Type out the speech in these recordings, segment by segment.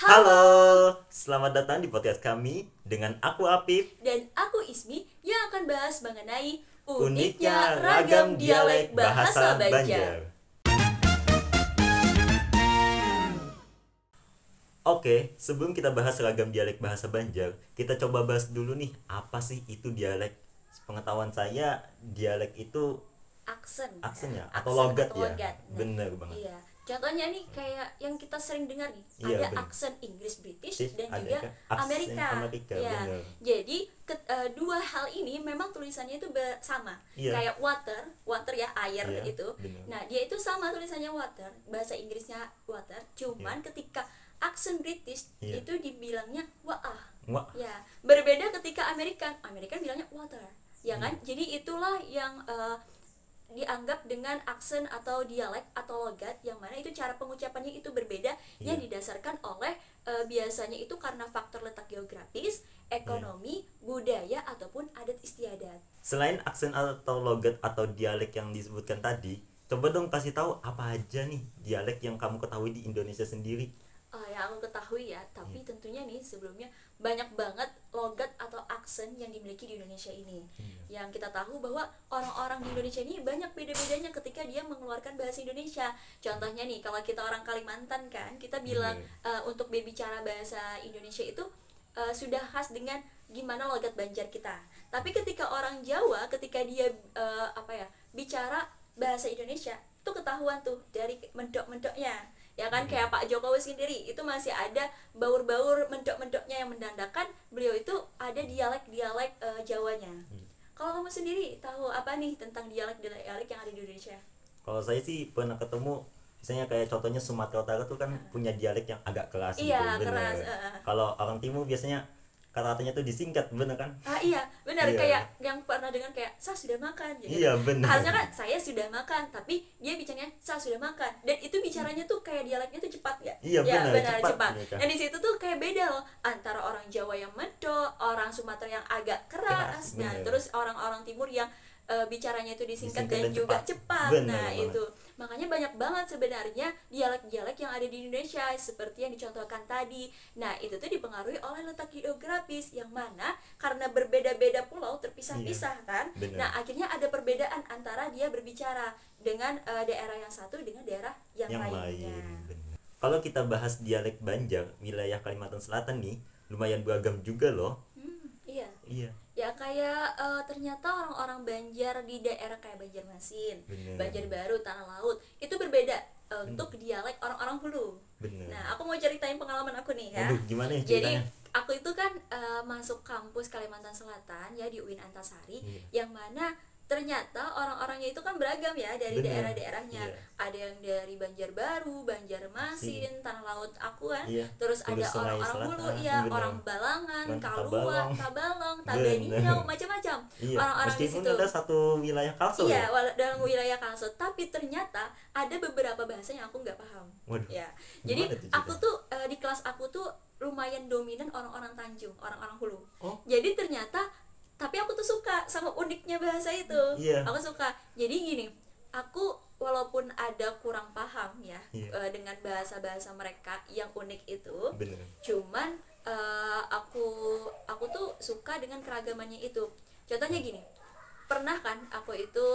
Halo, Halo, selamat datang di podcast kami dengan aku Apip. dan aku Ismi yang akan bahas mengenai Uniknya ragam dialek bahasa Banjar. Oke, sebelum kita bahas ragam dialek bahasa Banjar, kita coba bahas dulu nih, apa sih itu dialek? Pengetahuan saya, dialek itu aksen ya, atau logat ya? logat. Bener banget. Iya. Contohnya nih kayak yang kita sering dengar nih, Iya, ada bener. aksen Inggris British dan Ada juga kan? Aksen Amerika. Amerika, Ya. bener. Jadi dua hal ini memang tulisannya itu sama. Iya. Kayak water ya air Iya, itu. bener. Nah, dia itu sama tulisannya water, bahasa Inggrisnya water, cuman ketika aksen British Iya. itu dibilangnya waah. Wah, Ya, berbeda ketika American bilangnya water, ya kan? Jadi itulah yang dianggap dengan aksen atau dialek atau logat yang mana itu cara pengucapannya itu berbeda yang Iya. didasarkan oleh biasanya itu karena faktor letak geografis, ekonomi, budaya ataupun adat istiadat. selain aksen atau logat atau dialek yang disebutkan tadi, coba dong kasih tahu apa aja nih dialek yang kamu ketahui di Indonesia sendiri. Yang aku ketahui ya, tapi tentunya nih sebelumnya banyak banget logat atau aksen yang dimiliki di Indonesia ini. Yang kita tahu bahwa orang-orang di Indonesia ini banyak beda-bedanya ketika dia mengeluarkan bahasa Indonesia. Contohnya nih, kalau kita orang Kalimantan kan, kita bilang untuk berbicara bahasa Indonesia itu sudah khas dengan gimana logat Banjar kita. Tapi ketika orang Jawa, ketika dia bicara bahasa Indonesia, itu ketahuan tuh dari mendok-mendoknya, ya kan? Kayak Pak Jokowi sendiri itu masih ada baur-baur mendok-mendoknya yang menandakan beliau itu ada dialek-dialek Jawanya. Kalau kamu sendiri tahu apa nih tentang dialek-dialek yang ada di Indonesia? Kalau saya sih pernah ketemu, misalnya kayak contohnya Sumatera Utara tuh kan punya dialek yang agak keras gitu, Iya, bener. keras, Kalau orang Timur biasanya kata-katanya tuh disingkat, bener kan? Iya benar. Iya. Kayak yang pernah dengar kayak saya sudah makan gitu. Iya, benar. Harusnya kan saya sudah makan, tapi dia bicaranya saya sudah makan, dan itu bicaranya tuh kayak dialeknya tuh cepat ya. Iya, Ya, benar, cepat cepat. mereka. Dan di situ tuh kayak beda loh antara orang Jawa yang medok, orang Sumatera yang agak keras, Keras, nah benar. terus orang-orang Timur yang bicaranya itu disingkat Disingkat dan dan juga cepat. cepat. Benar Nah banget. itu makanya banyak banget sebenarnya dialek-dialek yang ada di Indonesia seperti yang dicontohkan tadi. Nah itu tuh dipengaruhi oleh letak geografis yang mana karena berbeda-beda pulau terpisah-pisah kan. benar. Nah akhirnya ada perbedaan antara dia berbicara dengan daerah yang satu dengan daerah yang lainnya. Bener. Kalau kita bahas dialek Banjar, wilayah Kalimantan Selatan nih, lumayan beragam juga loh. Iya. Iya. Ya kayak ternyata orang-orang Banjar di daerah kayak Banjarmasin, Bener. Banjarbaru, Tanah Laut itu berbeda untuk dialek orang-orang Hulu. Bener. Nah, aku mau ceritain pengalaman aku nih ya. Aduh, gimana ya Jadi ceritanya? aku itu kan masuk kampus Kalimantan Selatan ya di UIN Antasari, Iya. yang mana ternyata orang-orangnya itu kan beragam ya dari Bener. daerah-daerahnya. Iya. Ada yang dari Banjarbaru, Banjarmasin, Tanah Laut aku kan. Iya. Terus ada Hulu Sungai orang-orang Selatan, Hulu, ya, bener. orang Balangan, Orang Kalua, Tabalong. Tabalong, Bener. Tabeningau, macam-macam. Iya. Orang-orang di Meskipun situ. ada satu wilayah Kalsel Iya, ya. dalam wilayah Kalsel, tapi ternyata ada beberapa bahasa yang aku nggak paham. Waduh, Ya, gimana jadi tuh ceritanya? aku tuh di kelas aku tuh lumayan dominan orang-orang Tanjung, orang-orang Hulu. Oh. Jadi ternyata, tapi aku tuh suka sama uniknya bahasa itu. Iya. Aku suka. Jadi gini, aku walaupun ada kurang paham ya Iya. dengan bahasa-bahasa mereka yang unik itu, Bener. cuman aku tuh suka dengan keragamannya itu. Contohnya gini, pernah kan aku itu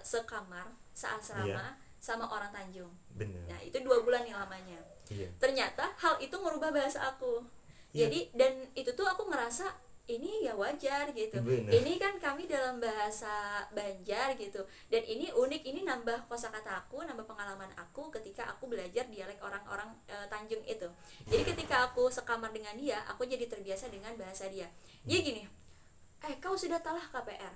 sekamar, seasrama sama orang Tanjung. Bener. Nah itu 2 bulan nih lamanya. Iya. Ternyata hal itu merubah bahasa aku. Iya. Jadi dan itu tuh aku ngerasa ini ya wajar gitu. Bener. Ini kan kami dalam bahasa Banjar gitu. Dan ini unik, ini nambah kosakata aku, nambah pengalaman aku ketika aku belajar dialek orang-orang Tanjung itu. Jadi ketika aku sekamar dengan dia, aku jadi terbiasa dengan bahasa dia. Dia gini, kau sudah talah KPR?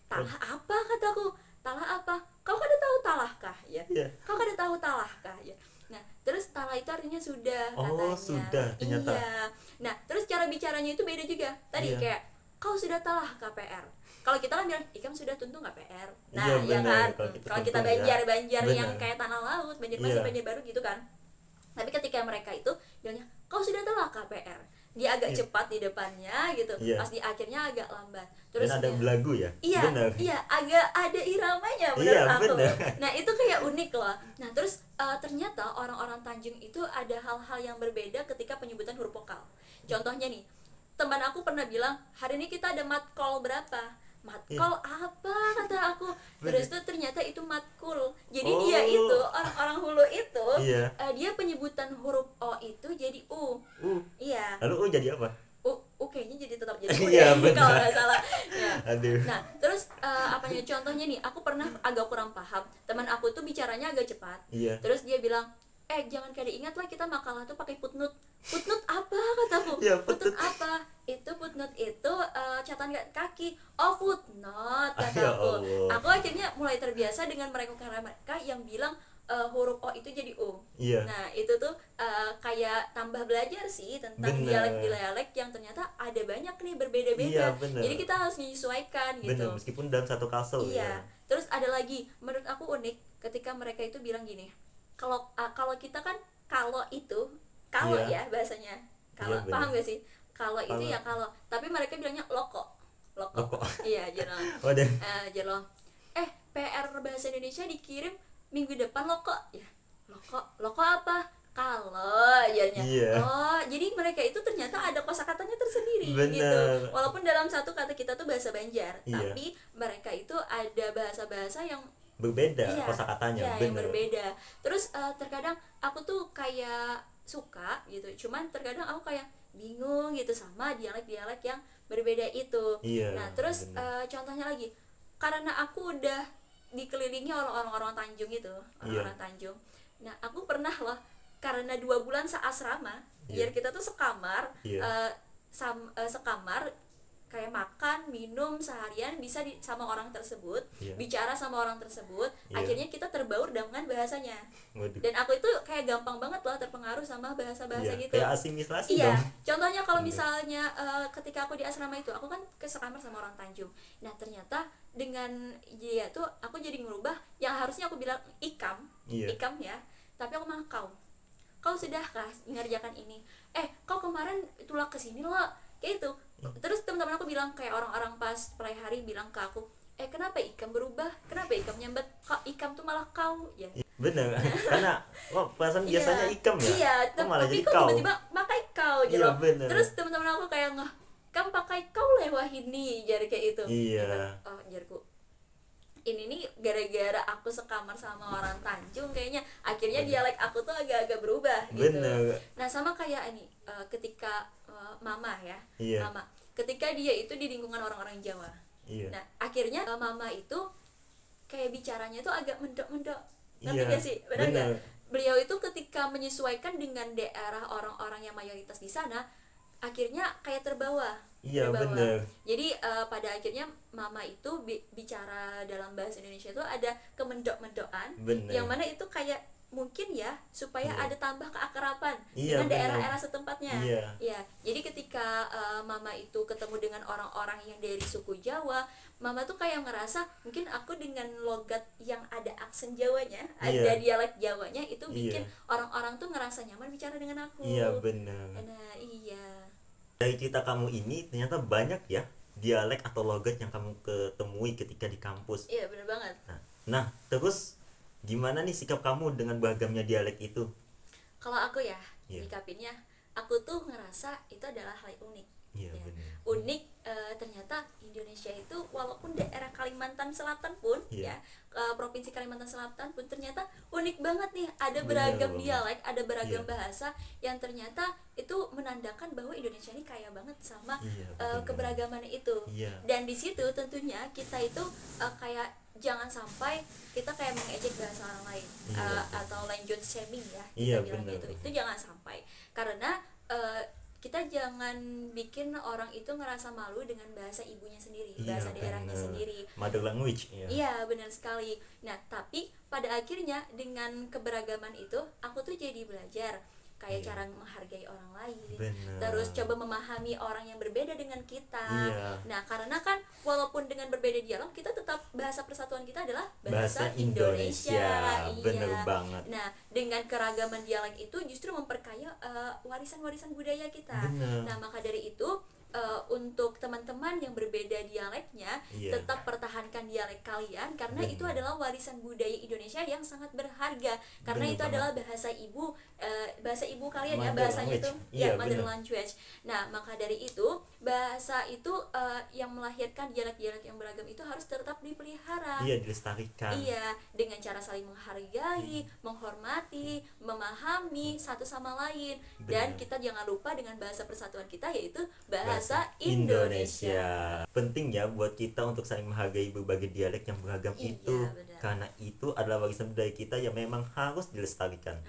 Talah apa kataku? Talah apa? Kau kada tahu talahkah ya? Iya. Kau kada tahu talahkah ya? Nah, terus talah itu artinya sudah Oh, katanya. sudah, ternyata. Iya. Nah, terus cara bicaranya itu beda juga. Tadi Iya. kayak kau sudah talah KPR. Kalau kita kan bilang, ikam sudah tuntung KPR. Nah, Iya, ya benar. kan. Kalau kita Kalau kita tuntung, ya. Banjar yang Benar. kayak Tanah Laut, Banjarmasin, Iya. Banjarbaru gitu kan. Tapi ketika mereka itu bilangnya, kau sudah talah KPR. dia agak cepat di depannya gitu, pas di akhirnya agak lambat. Terus dan ada belagu ya. Iya, bener. iya, agak ada iramanya menurut aku. Bener. Nah itu kayak unik loh. Nah terus ternyata orang-orang Tanjung itu ada hal-hal yang berbeda ketika penyebutan huruf vokal. Contohnya nih, teman aku pernah bilang, hari ini kita ada matkul berapa? Matkul apa kata aku. Terus tuh ternyata itu matkul. Jadi dia itu orang-orang Hulu itu dia penyebutan huruf O itu jadi U. Iya. Lalu U jadi apa? U kayaknya jadi tetap jadi U ya, kalau nggak salah ya. Aduh. Nah terus contohnya nih, aku pernah agak kurang paham, teman aku tuh bicaranya agak cepat. Terus dia bilang, jangan kada ingat lah kita makalah tuh pakai footnote. Footnote apa kataku? Footnote apa? Itu footnote itu catatan kaki. Oh footnote kataku. Aku akhirnya mulai terbiasa dengan mereka yang bilang huruf O itu jadi U. Nah itu tuh kayak tambah belajar sih tentang dialek-dialek yang ternyata ada banyak nih berbeda-beda. Jadi kita harus menyesuaikan gitu. Meskipun dalam satu kasel. Terus ada lagi menurut aku unik ketika mereka itu bilang gini, kalau kita kan kalau ya bahasanya kalau paham gak sih, kalau itu ya kalau, tapi mereka bilangnya loko. Iya jelo. PR bahasa Indonesia dikirim minggu depan loko ya, loko apa kalau jadinya. Jadi mereka itu ternyata ada kosakatanya tersendiri gitu, walaupun dalam satu kata kita tuh bahasa Banjar, tapi mereka itu ada bahasa-bahasa yang berbeda kosakatanya. Yang berbeda. Terus terkadang aku tuh kayak suka gitu, cuman terkadang aku kayak bingung gitu sama dialek-dialek yang berbeda itu. Nah terus contohnya lagi, karena aku udah dikelilingi orang-orang Tanjung itu, orang-orang Tanjung. Nah aku pernah loh, karena 2 bulan seasrama, biar kita tuh sekamar, sekamar kayak makan, minum seharian bisa sama orang tersebut, bicara sama orang tersebut, akhirnya kita terbaur dengan bahasanya. Dan aku itu kayak gampang banget loh terpengaruh sama bahasa-bahasa gitu. Kayak asimilasi dong. Contohnya kalau misalnya ketika aku di asrama itu, aku kan sekamar sama orang Tanjung. Nah ternyata dengan dia tuh aku jadi ngerubah yang harusnya aku bilang ikam ya, tapi aku malah kau sudahkah mengerjakan ini? Kau kemarin itulah kesini loh, kayak itu. Terus teman-teman aku bilang, kayak orang-orang pas play hari bilang ke aku, kenapa ikam berubah? Kenapa ikam nyambet? Kok ikam tuh malah kau ya? Bener, karena perasaan biasanya ikam ya. Iya, tapi kok tiba-tiba pakai kau gitu. Terus teman-teman aku kayak kamu pakai kau lewah ini, jadi kayak itu. Jarku ini nih gara-gara aku sekamar sama orang Tanjung, kayaknya akhirnya dialek aku tuh agak-agak berubah gitu. Nah sama kayak ini ketika mama ya, mama ketika dia itu di lingkungan orang-orang Jawa. Nah akhirnya mama itu kayak bicaranya tuh agak mendok-mendok, ngerti gak sih? Benar gak? Beliau itu ketika menyesuaikan dengan daerah orang-orang yang mayoritas di sana, akhirnya kayak terbawa. Jadi pada akhirnya mama itu bicara dalam bahasa Indonesia itu ada kemendok-mendokan, yang mana itu kayak mungkin ya supaya ada tambah keakraban dengan daerah-daerah setempatnya. Jadi ketika mama itu ketemu dengan orang-orang yang dari suku Jawa, mama tuh kayak ngerasa mungkin aku dengan logat yang ada aksen Jawanya, ada dialek Jawanya, itu bikin orang-orang tuh ngerasa nyaman bicara dengan aku. Nah dari cerita kamu ini ternyata banyak ya dialek atau logat yang kamu ketemui ketika di kampus. Bener banget. Nah terus gimana nih sikap kamu dengan beragamnya dialek itu? Kalau aku ya, nyikapinnya, aku tuh ngerasa itu adalah hal unik. Unik, ternyata Indonesia itu walaupun daerah Kalimantan Selatan pun provinsi Kalimantan Selatan pun ternyata unik banget nih, ada beragam dialek, ada beragam bahasa yang ternyata itu menandakan bahwa Indonesia ini kaya banget sama keberagaman itu. Dan di situ tentunya kita itu kayak jangan sampai kita kayak mengejek bahasa orang lain, atau language shaming ya, kita bilang gitu. Itu jangan sampai, karena kita jangan bikin orang itu ngerasa malu dengan bahasa ibunya sendiri, bahasa daerahnya sendiri, mother language. Benar sekali. Nah tapi pada akhirnya dengan keberagaman itu aku tuh jadi belajar kayak cara menghargai orang lain. Bener. Terus coba memahami orang yang berbeda dengan kita. Iya. Nah, karena kan walaupun dengan berbeda dialog, kita tetap bahasa persatuan kita adalah bahasa Indonesia. Bener Iya. banget. Nah, dengan keragaman dialek itu justru memperkaya warisan-warisan budaya kita. Bener. Nah, maka dari itu untuk teman-teman yang berbeda dialeknya, Iya. tetap pertahankan dialek kalian karena Bener. itu adalah warisan budaya Indonesia yang sangat berharga. Karena Bener itu banget. adalah bahasa ibu kalian ya, Mother bahasanya itu language. Iya, mother bener. language. Nah, maka dari itu bahasa itu yang melahirkan dialek-dialek yang beragam itu harus tetap dipelihara. Iya, dilestarikan. Iya, dengan cara saling menghargai, menghormati, memahami satu sama lain. Dan Benar. kita jangan lupa dengan bahasa persatuan kita, yaitu bahasa Indonesia. Penting ya buat kita untuk saling menghargai berbagai dialek yang beragam Iya, itu, benar. karena itu adalah warisan budaya kita yang memang harus dilestarikan.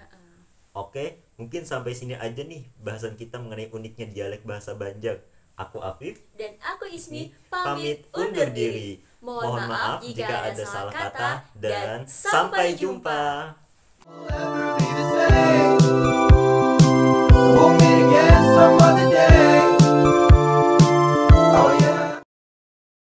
Oke, mungkin sampai sini aja nih bahasan kita mengenai uniknya dialek bahasa Banjar. Aku Afif Dan aku Ismi pamit undur diri. Mohon maaf jika ada salah kata dan sampai jumpa. We'll never be the same. We'll meet again some other day.